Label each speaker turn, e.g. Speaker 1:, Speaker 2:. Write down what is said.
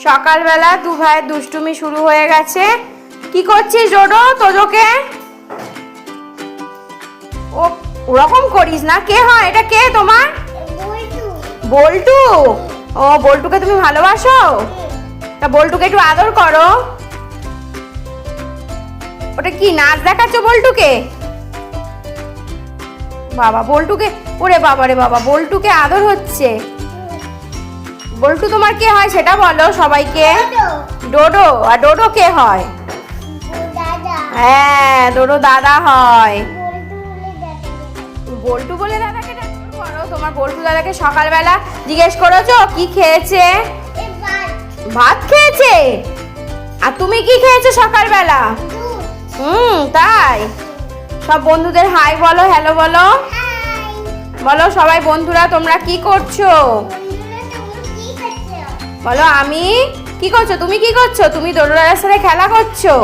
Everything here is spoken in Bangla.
Speaker 1: সকালবেলা দু ভাইয়ের দুষ্টুমি শুরু হয়ে গেছে। কি করছিস ডোডো? তোজোকে ও ওরকম করিস না। কে হয় এটা? কে তোমার? বল্টু। ও বল্টুকে তুমি ভালোবাসো? তা বল্টুকে একটু আদর করো। ওটা কি নাচ দেখাচ্ছ বল্টুকে? বাবা বল্টুকে, ওরে বাবা রে বাবা, বল্টুকে আদর হচ্ছে। বল্টু তোমার কে হয় সেটা বলো সবাইকে। ডোডো। আর ডোডো কে হয়? হ্যাঁ, ডোডো দাদা হয়। বল্টু বলে দাদাকে করো। তোমার বল্টু দাদাকে সকালবেলা জিজ্ঞেস করেছো কি খেয়েছে? ভাত খেয়েছে। আর তুমি কি খেয়েছো সকালবেলা? তাই। সব বন্ধুদের হাই বলো, হ্যালো বলো। বলো সবাই বন্ধুরা তোমরা কি করছো? বলো আমি কি করছো? তুমি কি করছো? তুমি ডোডো দাদার সাথে খেলা করছো?